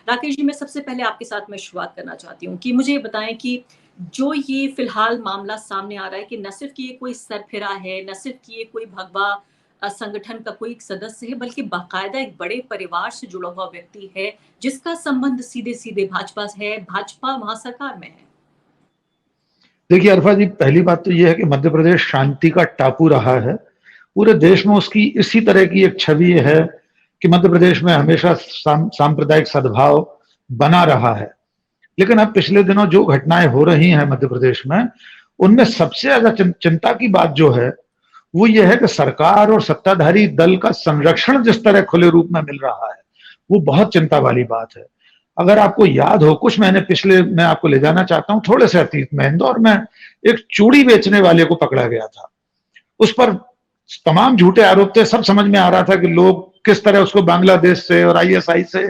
राकेश जी, मैं सबसे पहले आपके साथ में शुरुआत करना चाहती हूँ कि मुझे ये बताएं कि जो ये फिलहाल मामला सामने आ रहा है कि न सिर्फ कि ये कोई सरफिरा है, न सिर्फ कि ये कोई भगवा संगठन का कोई एक सदस्य है, बल्कि बाकायदा एक बड़े परिवार से जुड़ा हुआ व्यक्ति है, जिसका संबंध सीधे सीधे भाजपा से है। भाजपा वहां सरकार में है। देखिए अरफा जी, पहली बात तो यह है कि मध्य प्रदेश शांति का टापू रहा है। पूरे देश में उसकी इसी तरह की एक छवि है कि मध्य प्रदेश में हमेशा सांप्रदायिक सद्भाव बना रहा है। लेकिन अब पिछले दिनों जो घटनाएं हो रही हैं मध्य प्रदेश में, उनमें सबसे ज्यादा चिंता की बात जो है वो ये है कि सरकार और सत्ताधारी दल का संरक्षण जिस तरह खुले रूप में मिल रहा है, वो बहुत चिंता वाली बात है। अगर आपको याद हो, कुछ महीने पिछले मैं आपको ले जाना चाहता हूं थोड़े से अतीत में, इंदौर में एक चूड़ी बेचने वाले को पकड़ा गया था। उस पर तमाम झूठे आरोप थे। सब समझ में आ रहा था कि लोग किस तरह उसको बांग्लादेश से और आईएसआई से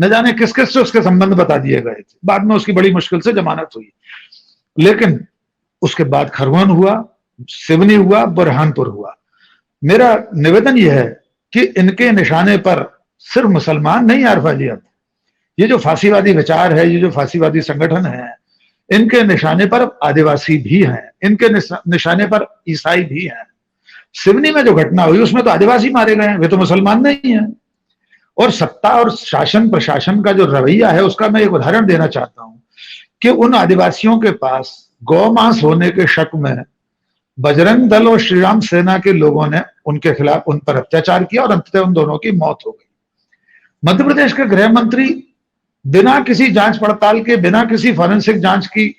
न जाने किस किस से उसके संबंध बता दिए गए थे। बाद में उसकी बड़ी मुश्किल से जमानत हुई, लेकिन उसके बाद खरगोन हुआ, सिवनी हुआ, बुरहानपुर हुआ। मेरा निवेदन यह है कि इनके निशाने पर सिर्फ मुसलमान नहीं आरफा जी, अब ये जो फांसीवादी विचार है, ये जो फांसीवादी संगठन है, इनके निशाने पर आदिवासी भी हैं, इनके निशाने पर ईसाई भी हैं। सिवनी में जो घटना हुई उसमें तो आदिवासी मारे गए हैं, वे तो मुसलमान नहीं हैं। और सत्ता और शासन प्रशासन का जो रवैया है उसका मैं एक उदाहरण देना चाहता हूं कि उन आदिवासियों के पास गौमांस होने के शक में बजरंग दल और श्रीराम सेना के लोगों ने उनके खिलाफ उन पर अत्याचार किया और अंततः उन दोनों की मौत हो गई। मध्य प्रदेश के गृह मंत्री बिना किसी जांच पड़ताल के, बिना किसी फॉरेंसिक जांच की,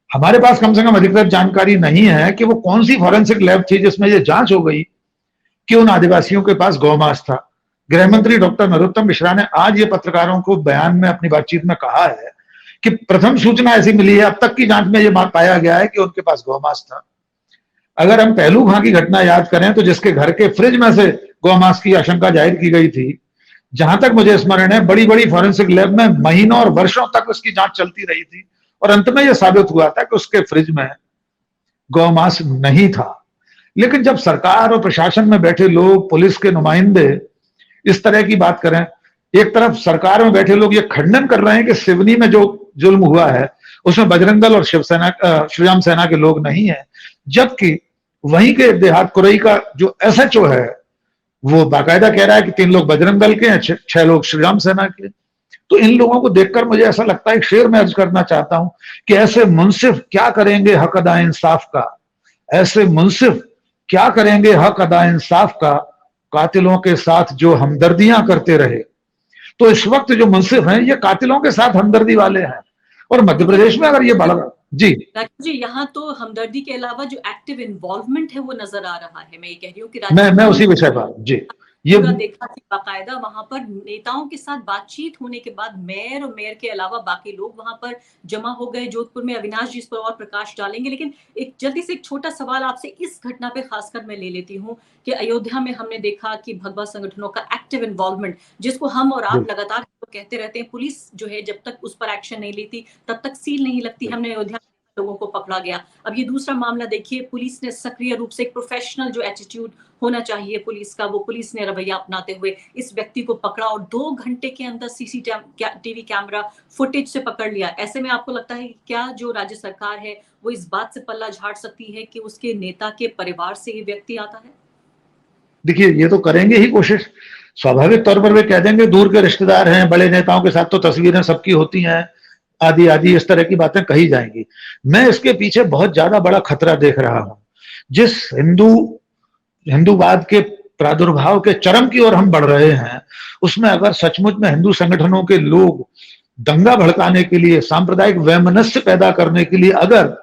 हमारे पास कम से कम अधिकृत जानकारी नहीं है कि वो कौन सी फॉरेंसिक लैब थी जिसमें ये जांच हो गई कि उन आदिवासियों के पास गौमांस था। गृह मंत्री डॉक्टर नरोत्तम मिश्रा ने आज ये पत्रकारों को बयान में अपनी बातचीत में कहा है कि प्रथम सूचना ऐसी मिली है, अब तक की जांच में ये पाया गया है कि उनके पास गौमांस था। अगर हम पहलू खां की घटना याद करें तो जिसके घर के फ्रिज में से गौमांस की आशंका जाहिर की गई थी, जहां तक मुझे स्मरण है बड़ी बड़ी फॉरेंसिक लैब में महीनों और वर्षों तक उसकी जांच चलती रही थी और अंत में यह साबित हुआ था कि उसके फ्रिज में गौमांस नहीं था। लेकिन जब सरकार और प्रशासन में बैठे लोग, पुलिस के नुमाइंदे इस तरह की बात करें, एक तरफ सरकार में बैठे लोग ये खंडन कर रहे हैं कि सिवनी में जो जुल्म हुआ है उसमें बजरंग दल और शिवसेना श्रीराम सेना के लोग नहीं है, जबकि वहीं के देहात कुरई का जो एसएचओ है वो बाकायदा कह रहा है कि 3 लोग बजरंग दल के हैं, 6 लोग श्रीराम सेना के। तो इन लोगों को देखकर मुझे ऐसा लगता है, एक शेर मैं अर्ज करना चाहता हूं कि ऐसे मुंसिफ क्या करेंगे हक अदा इंसाफ का, ऐसे मुंसिफ क्या करेंगे हक अदा इंसाफ का, कातिलों के साथ जो हमदर्दियां करते रहे। तो इस वक्त जो मुंसिफ हैं ये कातिलों के साथ हमदर्दी वाले हैं। और मध्य प्रदेश में अगर ये बढ़ जी जी, यहाँ तो हमदर्दी के अलावा जो एक्टिव इन्वॉल्वमेंट है वो नजर आ रहा है। मैं ये कह रही हूँ कि मैं उसी विषय पर जी ये देखा कि बाकायदा वहां पर नेताओं के साथ बातचीत होने के बाद मेयर और मेयर के अलावा बाकी लोग वहां पर जमा हो गए। जोधपुर में अविनाश जी इस पर और प्रकाश डालेंगे, लेकिन एक जल्दी से एक छोटा सवाल आपसे इस घटना पे खासकर मैं ले लेती हूँ कि अयोध्या में हमने देखा कि भगवा संगठनों का एक्टिव इन्वॉल्वमेंट, जिसको हम और आप लगातार कहते रहते हैं, पुलिस जो है जब तक उस पर एक्शन नहीं लेती तब तक सील नहीं लगती। हमने अयोध्या लोगों को पकड़ा गया। अब ये दूसरा मामला देखिए, पुलिस ने सक्रिय रूप से, एक प्रोफेशनल जो एटीट्यूड होना चाहिए पुलिस का, वो पुलिस ने रवैया अपनाते हुए इस व्यक्ति को पकड़ा और 2 घंटे के अंदर सीसीटीवी कैमरा फुटेज से पकड़ लिया। ऐसे में आपको लगता है कि क्या जो राज्य सरकार है वो इस बात से पल्ला झाड़ सकती है कि उसके नेता के परिवार से ये व्यक्ति आता है? देखिए, ये तो करेंगे ही कोशिश, स्वाभाविक तौर पर वे कह देंगे दूर के रिश्तेदार हैं, बड़े नेताओं के साथ तो तस्वीरें सबकी होती हैं, आदि आदि इस तरह की बातें कही जाएंगी। मैं इसके पीछे बहुत ज्यादा बड़ा खतरा देख रहा हूं। जिस हिंदूवाद के प्रादुर्भाव के चरम की ओर हम बढ़ रहे हैं, उसमें अगर सचमुच में हिंदू संगठनों के लोग दंगा भड़काने के लिए, सांप्रदायिक वैमनस्य पैदा करने के लिए अगर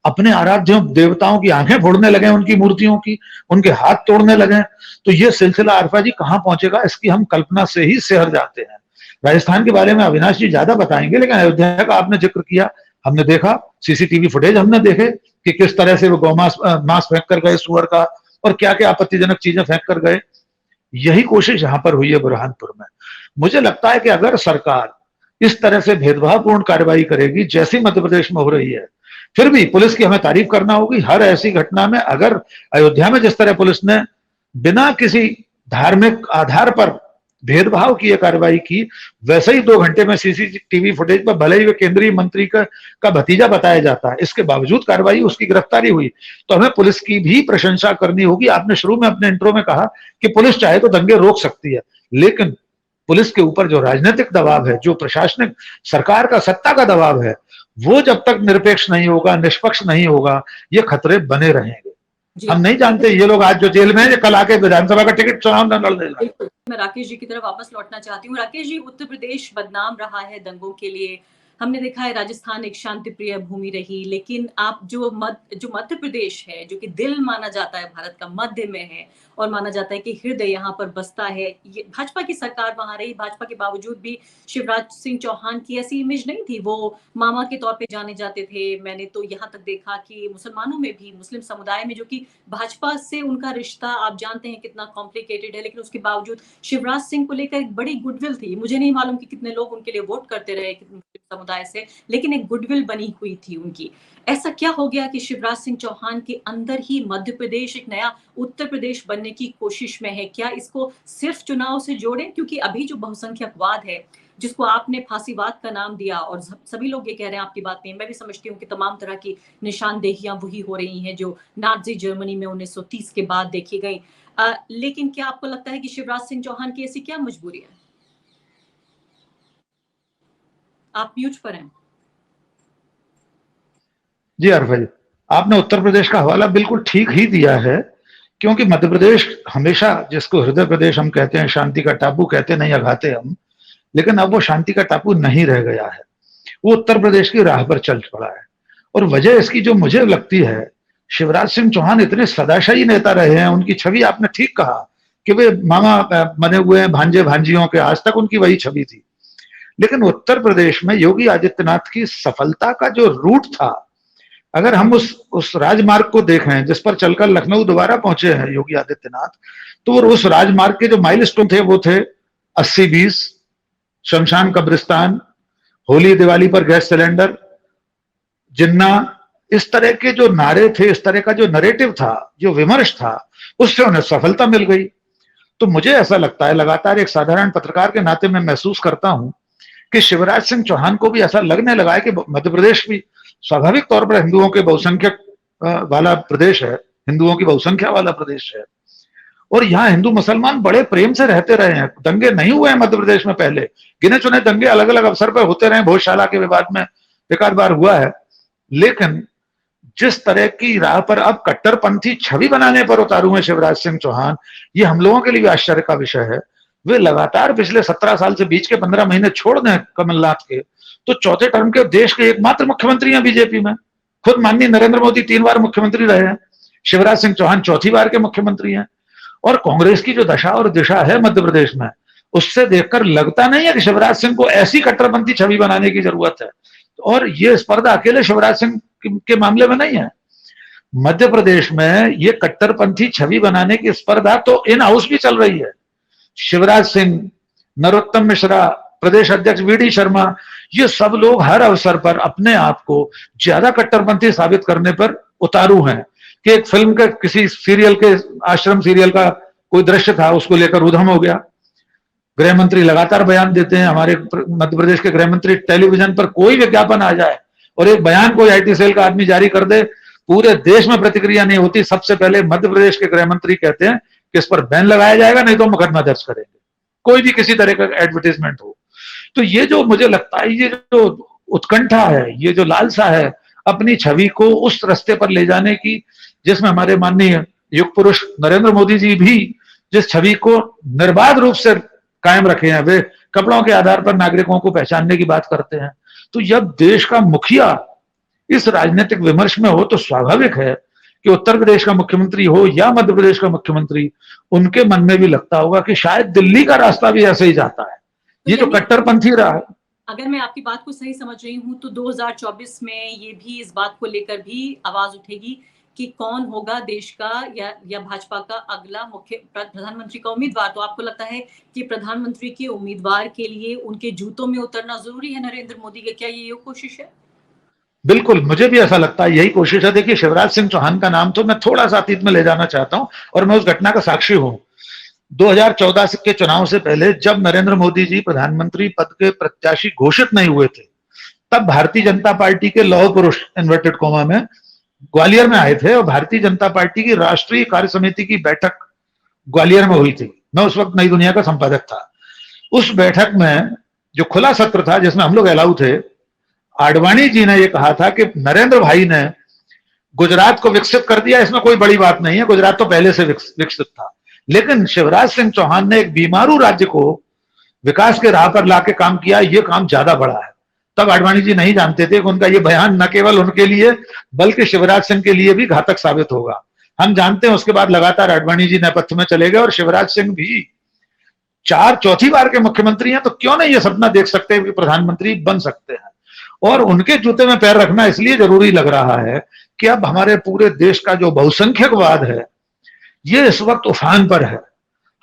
अपने आराध्य देवताओं की आंखें फोड़ने लगे, उनकी मूर्तियों की, उनके हाथ तोड़ने लगे, तो ये सिलसिला आरफा जी कहां पहुंचेगा, इसकी हम कल्पना से ही सिहर जाते हैं। राजस्थान के बारे में अविनाश जी ज्यादा बताएंगे, लेकिन अयोध्या का आपने जिक्र किया, हमने देखा सीसीटीवी फुटेज, हमने देखे कि किस तरह से वो गौमांस फेंक कर गए सुअर का, और क्या क्या आपत्तिजनक चीजें फेंक कर गए। यही कोशिश यहां पर हुई है बुरहानपुर में। मुझे लगता है कि अगर सरकार इस तरह से भेदभावपूर्ण कार्रवाई करेगी जैसी मध्य प्रदेश में हो रही है, फिर भी पुलिस की हमें तारीफ करना होगी। हर ऐसी घटना में, अगर अयोध्या में जिस तरह पुलिस ने बिना किसी धार्मिक आधार पर भेदभाव की ये कार्रवाई की, वैसे ही 2 घंटे में सीसीटीवी फुटेज पर भले ही वे केंद्रीय मंत्री का भतीजा बताया जाता है, इसके बावजूद कार्रवाई, उसकी गिरफ्तारी हुई। तो हमें पुलिस की भी प्रशंसा करनी होगी। आपने शुरू में अपने इंट्रो में कहा कि पुलिस चाहे तो दंगे रोक सकती है, लेकिन पुलिस के ऊपर जो राजनीतिक दबाव है, जो प्रशासनिक सरकार का सत्ता का दबाव है, वो जब तक निरपेक्ष नहीं होगा, निष्पक्ष नहीं होगा, ये खतरे बने रहेंगे। हम नहीं जानते ये लोग आज जो जेल में है, कल आके विधानसभा का टिकट चुनाव न लड़ देगा। मैं राकेश जी की तरफ वापस लौटना चाहती हूँ। राकेश जी, उत्तर प्रदेश बदनाम रहा है दंगों के लिए। हमने देखा है राजस्थान एक शांति प्रिय भूमि रही, लेकिन आप जो मध्य प्रदेश है, जो कि दिल माना जाता है भारत का, मध्य में है और माना जाता है कि हृदय यहाँ पर बसता है, ये भाजपा की सरकार वहां रही। भाजपा के बावजूद भी शिवराज सिंह चौहान की ऐसी इमेज नहीं थी, वो मामा के तौर पे जाने जाते थे। मैंने तो यहाँ तक देखा कि मुसलमानों में भी, मुस्लिम समुदाय में, जो कि भाजपा से उनका रिश्ता आप जानते हैं कितना कॉम्प्लिकेटेड है, लेकिन उसके बावजूद शिवराज सिंह को लेकर एक बड़ी गुडविल थी। मुझे नहीं मालूम कि कितने लोग उनके लिए वोट करते रहे समुदाय से, लेकिन एक गुडविल बनी हुई थी उनकी। ऐसा क्या हो गया कि शिवराज सिंह चौहान के अंदर ही मध्य प्रदेश एक नया उत्तर प्रदेश बनने की कोशिश में है? क्या इसको सिर्फ चुनाव से जोड़ें? क्योंकि अभी जो बहुसंख्यकवाद है, जिसको आपने फांसीवाद का नाम दिया, और सभी लोग ये कह रहे हैं, आपकी बात नहीं, मैं भी समझती हूँ कि तमाम तरह की निशानदेहियां वही हो रही हैं जो नाज़ी जर्मनी में 1930 के बाद देखी गई। लेकिन क्या आपको लगता है कि शिवराज सिंह चौहान की ऐसी क्या मजबूरी है? आप म्यूट पर हैं। जी अरफा जी, आपने उत्तर प्रदेश का हवाला बिल्कुल ठीक ही दिया है, क्योंकि मध्य प्रदेश हमेशा, जिसको हृदय प्रदेश हम कहते हैं, शांति का टापू कहते नहीं अघाते हम, लेकिन अब वो शांति का टापू नहीं रह गया है, वो उत्तर प्रदेश की राह पर चल पड़ा है। और वजह इसकी जो मुझे लगती है, शिवराज सिंह चौहान इतने सदाशाही नेता रहे हैं, उनकी छवि आपने ठीक कहा कि वे मामा बने हुए हैं भांजे भांजियों के, आज तक उनकी वही छवि थी। लेकिन उत्तर प्रदेश में योगी आदित्यनाथ की सफलता का जो रूट था, अगर हम उस राजमार्ग को देखें जिस पर चलकर लखनऊ दोबारा पहुंचे हैं योगी आदित्यनाथ, तो उस राजमार्ग के जो माइलस्टोन थे वो थे 80-20, शमशान कब्रिस्तान, होली दिवाली पर गैस सिलेंडर, जिन्ना, इस तरह के जो नारे थे, इस तरह का जो नरेटिव था, जो विमर्श था, उससे उन्हें सफलता मिल गई। तो मुझे ऐसा लगता है, लगातार एक साधारण पत्रकार के नाते मैं महसूस करता हूं कि शिवराज सिंह चौहान को भी ऐसा लगने लगा है कि मध्य प्रदेश भी स्वाभाविक तौर पर हिंदुओं के बहुसंख्यक वाला प्रदेश है, हिंदुओं की बहुसंख्या वाला प्रदेश है, और यहाँ हिंदू मुसलमान बड़े प्रेम से रहते रहे हैं। दंगे नहीं हुए हैं मध्य प्रदेश में पहले, गिने चुने दंगे अलग अलग अवसर पर होते रहे, भोजशाला के विवाद में एक आध बार हुआ है, लेकिन जिस तरह की राह पर अब कट्टरपंथी छवि बनाने पर उतारू है शिवराज सिंह चौहान, ये हम लोगों के लिए आश्चर्य का विषय है। वे लगातार पिछले 17 साल से बीच के 15 महीने छोड़ दें कमलनाथ के, तो चौथे टर्म के देश के एकमात्र मुख्यमंत्री हैं बीजेपी में। खुद माननीय नरेंद्र मोदी 3 बार मुख्यमंत्री रहे हैं, शिवराज सिंह चौहान चौथी बार के मुख्यमंत्री हैं। और कांग्रेस की जो दशा और दिशा है मध्य प्रदेश में, उससे देखकर लगता नहीं है कि शिवराज सिंह को ऐसी कट्टरपंथी छवि बनाने की जरूरत है। और ये स्पर्धा अकेले शिवराज सिंह के मामले में नहीं है, मध्य प्रदेश में ये कट्टरपंथी छवि बनाने की स्पर्धा तो इन हाउस भी चल रही है। शिवराज सिंह, नरोत्तम मिश्रा, प्रदेश अध्यक्ष वीडी शर्मा, ये सब लोग हर अवसर पर अपने आप को ज्यादा कट्टरपंथी साबित करने पर उतारू हैं। कि एक फिल्म के किसी सीरियल के, आश्रम सीरियल का कोई दृश्य था, उसको लेकर उधम हो गया। गृह मंत्री लगातार बयान देते हैं, हमारे मध्य प्रदेश के गृह मंत्री टेलीविजन पर कोई विज्ञापन आ जाए और एक बयान कोई IT सेल का आदमी जारी कर दे, पूरे देश में प्रतिक्रिया नहीं होती, सबसे पहले मध्य प्रदेश के गृह मंत्री कहते हैं कि इस पर बैन लगाया जाएगा, नहीं तो मुकदमा दर्ज करेंगे, कोई भी किसी तरह का एडवर्टीजमेंट हो। तो ये जो मुझे लगता है, ये जो उत्कंठा है, ये जो लालसा है अपनी छवि को उस रास्ते पर ले जाने की, जिसमें हमारे माननीय युग पुरुष नरेंद्र मोदी जी भी जिस छवि को निर्बाध रूप से कायम रखे हैं, वे कपड़ों के आधार पर नागरिकों को पहचानने की बात करते हैं। तो जब देश का मुखिया इस राजनीतिक विमर्श में हो, तो स्वाभाविक है कि उत्तर प्रदेश का मुख्यमंत्री हो या मध्य प्रदेश का मुख्यमंत्री, उनके मन में भी लगता होगा कि शायद दिल्ली का रास्ता भी ऐसे ही जाता है। ये जो कट्टरपंथी रहा, अगर मैं आपकी बात को सही समझ रही हूँ, तो 2024 में ये भी इस बात को लेकर भी आवाज उठेगी कि कौन होगा देश का या भाजपा का अगला मुख्य प्रधानमंत्री का उम्मीदवार। तो आपको लगता है कि प्रधानमंत्री के उम्मीदवार के लिए उनके जूतों में उतरना जरूरी है नरेंद्र मोदी के? क्या ये कोशिश है? बिल्कुल, मुझे भी ऐसा लगता है, यही कोशिश है। देखिए, शिवराज सिंह चौहान का नाम तो मैं थोड़ा सा अतीत में ले जाना चाहता हूं, और मैं उस घटना का साक्षी हूं। 2014 के चुनाव से पहले जब नरेंद्र मोदी जी प्रधानमंत्री पद के प्रत्याशी घोषित नहीं हुए थे, तब भारतीय जनता पार्टी के लौह पुरुष इन्वर्टेड कोमा में ग्वालियर में आए थे और भारतीय जनता पार्टी की राष्ट्रीय कार्य समिति की बैठक ग्वालियर में हुई थी। मैं उस वक्त नई दुनिया का संपादक था। उस बैठक में जो खुला सत्र था जिसमें हम लोग अलाउ थे, आडवाणी जी ने यह कहा था कि नरेंद्र भाई ने गुजरात को विकसित कर दिया, इसमें कोई बड़ी बात नहीं है, गुजरात तो पहले से विकसित था। लेकिन शिवराज सिंह चौहान ने एक बीमारू राज्य को विकास के राह पर लाके काम किया, ये काम ज्यादा बड़ा है। तब आडवाणी जी नहीं जानते थे कि उनका ये बयान न केवल उनके लिए बल्कि शिवराज सिंह के लिए भी घातक साबित होगा। हम जानते हैं उसके बाद लगातार आडवाणी जी नेपथ्य में चले गए और शिवराज सिंह भी चौथी बार के मुख्यमंत्री हैं, तो क्यों नहीं ये सपना देख सकते कि प्रधानमंत्री बन सकते हैं। और उनके जूते में पैर रखना इसलिए जरूरी लग रहा है कि अब हमारे पूरे देश का जो बहुसंख्यकवाद है ये इस वक्त उफान पर है।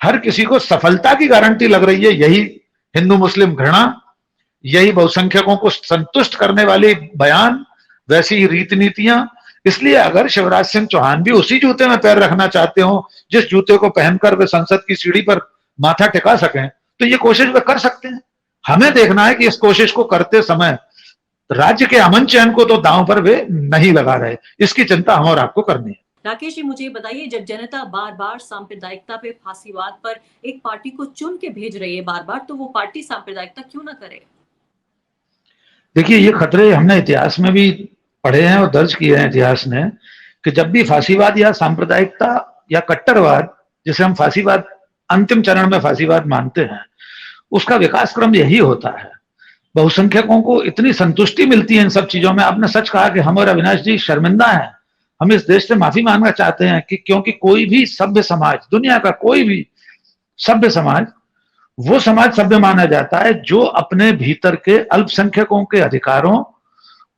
हर किसी को सफलता की गारंटी लग रही है, यही हिंदू मुस्लिम घृणा, यही बहुसंख्यकों को संतुष्ट करने वाले बयान, वैसी ही रीति नीतियां। इसलिए अगर शिवराज सिंह चौहान भी उसी जूते में पैर रखना चाहते हो जिस जूते को पहनकर वे संसद की सीढ़ी पर माथा टिका सकें, तो ये कोशिश वे कर सकते हैं। हमें देखना है कि इस कोशिश को करते समय राज्य के अमन चैन को तो दांव पर वे नहीं लगा रहे, इसकी चिंता हम और आपको करनी है। राकेश जी, मुझे बताइए, जब जनता बार बार सांप्रदायिकता पे, फांसीवाद पर एक पार्टी को चुन के भेज रही है बार बार, तो वो पार्टी सांप्रदायिकता क्यों ना करे? देखिए, ये खतरे हमने इतिहास में भी पढ़े हैं और दर्ज किए हैं इतिहास ने, कि जब भी फांसीवाद या सांप्रदायिकता या कट्टरवाद, जिसे हम फांसीवाद, अंतिम चरण में फांसीवाद मानते हैं, उसका विकास क्रम यही होता है। बहुसंख्यकों को इतनी संतुष्टि मिलती है इन सब चीजों में। आपने सच कहा कि हम और अविनाश जी शर्मिंदा हैं, हम इस देश से माफी मांगना चाहते हैं कि क्योंकि कोई भी सभ्य समाज, दुनिया का कोई भी सभ्य समाज, वो समाज सभ्य माना जाता है जो अपने भीतर के अल्पसंख्यकों के अधिकारों,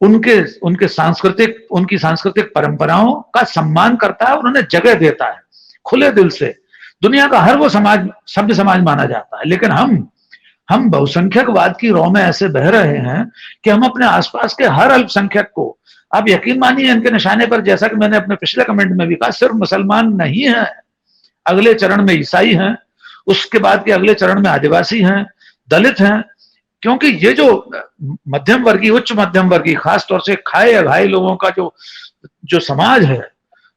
उनकी सांस्कृतिक परंपराओं का सम्मान करता है और उन्हें जगह देता है खुले दिल से। दुनिया का हर वो समाज सभ्य समाज माना जाता है। लेकिन हम बहुसंख्यकवाद की रौ में ऐसे बह रहे हैं कि हम अपने आसपास के हर अल्पसंख्यक को, आप यकीन मानिए, इनके निशाने पर, जैसा कि मैंने अपने पिछले कमेंट में भी कहा, सिर्फ मुसलमान नहीं है, अगले चरण में ईसाई हैं, उसके बाद के अगले चरण में आदिवासी हैं, दलित हैं। क्योंकि ये जो मध्यम वर्गीय, उच्च मध्यम वर्गीय, खासतौर से खाए अघाए लोगों का जो समाज है,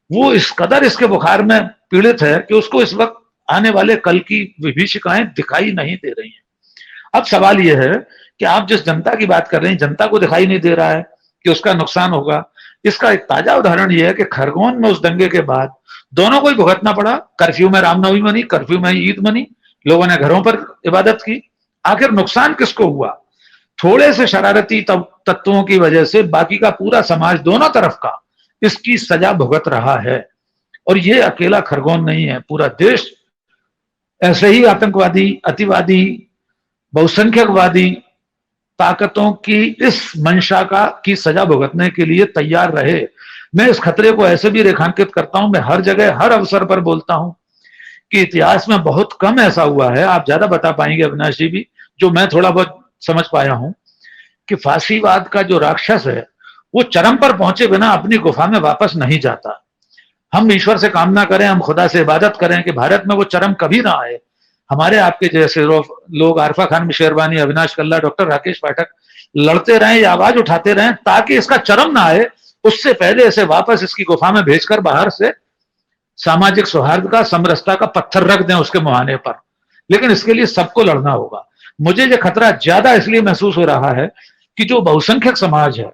वो इस कदर इसके बुखार में पीड़ित है कि उसको इस वक्त आने वाले कल की विभीषिकाएं दिखाई नहीं दे रही हैं। अब सवाल यह है कि आप जिस जनता की बात कर रहे हैं, जनता को दिखाई नहीं दे रहा है कि उसका नुकसान होगा। इसका एक ताजा उदाहरण यह है कि खरगोन में उस दंगे के बाद दोनों को ही भुगतना पड़ा। कर्फ्यू में रामनवमी मनी, कर्फ्यू में ईद मनी, लोगों ने घरों पर इबादत की। आखिर नुकसान किसको हुआ? थोड़े से शरारती तत्वों की वजह से बाकी का पूरा समाज, दोनों तरफ का, इसकी सजा भुगत रहा है। और ये अकेला खरगोन नहीं है, पूरा देश ऐसे ही आतंकवादी, अतिवादी, बहुसंख्यकवादी ताकतों की इस मंशा की सजा भुगतने के लिए तैयार रहे। मैं इस खतरे को ऐसे भी रेखांकित करता हूं, मैं हर जगह हर अवसर पर बोलता हूं कि इतिहास में बहुत कम ऐसा हुआ है, आप ज्यादा बता पाएंगे अविनाश जी भी, जो मैं थोड़ा बहुत समझ पाया हूं, कि फांसीवाद का जो राक्षस है वो चरम पर पहुंचे बिना अपनी गुफा में वापस नहीं जाता। हम ईश्वर से कामना करें, हम खुदा से इबादत करें कि भारत में वो चरम कभी ना आए। हमारे आपके जैसे लोग, आरफा खान शेरवानी, अविनाश कल्ला, डॉक्टर राकेश पाठक, लड़ते रहें या आवाज उठाते रहें ताकि इसका चरम ना आए। उससे पहले इसे वापस इसकी गुफा में भेजकर बाहर से सामाजिक सौहार्द का, समरसता का पत्थर रख दें उसके मुहाने पर। लेकिन इसके लिए सबको लड़ना होगा। मुझे ये खतरा ज्यादा इसलिए महसूस हो रहा है कि जो बहुसंख्यक समाज है,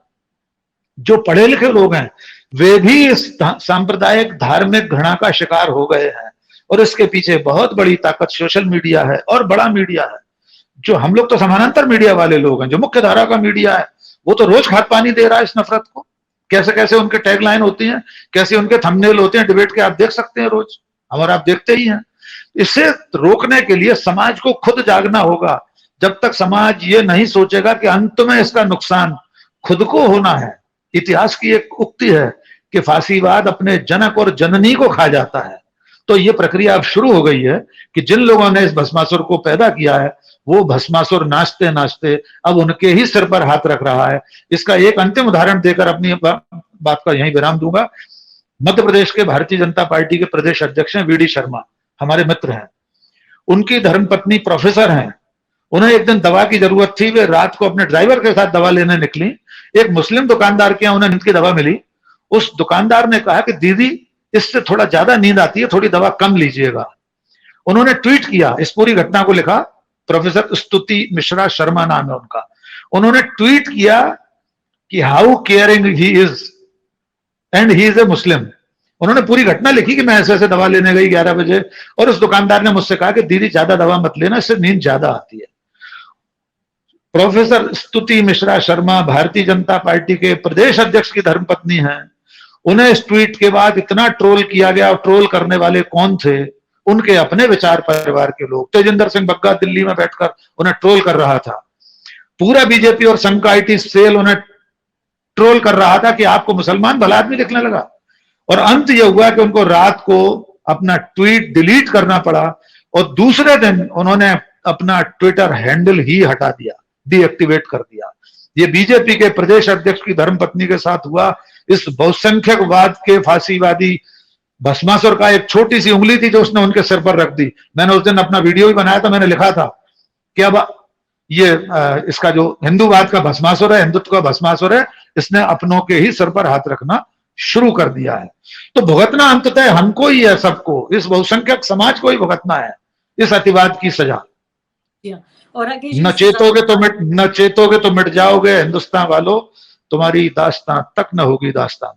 जो पढ़े लिखे लोग हैं, वे भी इस सांप्रदायिक धार्मिक घृणा का शिकार हो गए हैं। और इसके पीछे बहुत बड़ी ताकत सोशल मीडिया है और बड़ा मीडिया है। जो हम लोग तो समानांतर मीडिया वाले लोग हैं, जो मुख्य धारा का मीडिया है, वो तो रोज खाद पानी दे रहा है इस नफरत को। कैसे कैसे उनके टैगलाइन होती हैं, कैसे उनके थंबनेल होते हैं, डिबेट के आप देख सकते हैं रोज, और आप देखते ही हैं। इसे रोकने के लिए समाज को खुद जागना होगा। जब तक समाज ये नहीं सोचेगा कि अंत में इसका नुकसान खुद को होना है। इतिहास की एक उक्ति है कि फांसीवाद अपने जनक और जननी को खा जाता है। तो ये प्रक्रिया अब शुरू हो गई है कि जिन लोगों ने इस भस्मासुर को पैदा किया है, वो भस्मासुर नाचते नाचते अब उनके ही सिर पर हाथ रख रहा है। इसका एक अंतिम उदाहरण देकर अपनी बात का यहीं विराम दूंगा। मध्य प्रदेश के भारतीय जनता पार्टी के प्रदेश अध्यक्ष हैं वीडी शर्मा, हमारे मित्र हैं। उनकी धर्मपत्नी प्रोफेसर हैं, उन्हें एक दिन दवा की जरूरत थी, वे रात को अपने ड्राइवर के साथ दवा लेने निकली। एक मुस्लिम दुकानदार के यहाँ उन्हें नींद की दवा मिली। उस दुकानदार ने कहा कि दीदी इससे थोड़ा ज्यादा नींद आती है, थोड़ी दवा कम लीजिएगा। उन्होंने ट्वीट किया, इस पूरी घटना को लिखा, प्रोफेसर स्तुति मिश्रा शर्मा नाम है उनका। उन्होंने ट्वीट किया कि how caring he is and he is a Muslim. उन्होंने पूरी घटना लिखी कि मैं ऐसे ऐसे दवा लेने गई 11 बजे और उस दुकानदार ने मुझसे कहा कि दीदी ज्यादा दवा मत लेना, इससे नींद ज्यादा आती है। प्रोफेसर स्तुति मिश्रा शर्मा भारतीय जनता पार्टी के प्रदेश अध्यक्ष की धर्मपत्नी हैं। उन्हें इस ट्वीट के बाद इतना ट्रोल किया गया, और ट्रोल करने वाले कौन थे? उनके अपने विचार परिवार के लोग। तेजिंदर सिंह बग्गा दिल्ली में बैठकर उन्हें ट्रोल कर रहा था। पूरा बीजेपी और संघ का आईटी सेल उन्हें ट्रोल कर रहा था कि आपको मुसलमान भला आदमी दिखने लगा। और अंत यह हुआ कि उनको रात को अपना ट्वीट डिलीट करना पड़ा और दूसरे दिन उन्होंने अपना ट्विटर हैंडल ही हटा दिया, डीएक्टिवेट कर दिया। ये बीजेपी के प्रदेश अध्यक्ष की धर्मपत्नी के साथ हुआ। इस बहुसंख्यकवाद के फांसीवादी भस्मासुर का एक छोटी सी उंगली थी जो उसने उनके सिर पर रख दी। मैंने उस दिन अपना वीडियो भी बनाया था, मैंने लिखा था कि अब ये इसका जो हिंदूवाद का भस्मासुर है, हिंदुत्व का भस्मासुर है, इसने अपनों के ही सिर पर हाथ रखना शुरू कर दिया है। तो भुगतना अंततः हमको ही है, सबको, इस बहुसंख्यक समाज को ही भुगतना है इस अतिवाद की सजा। और न चेतोगे तो मिट जाओगे हिंदुस्तान वालों, तुम्हारी दास्तां तक न होगी दास्तान।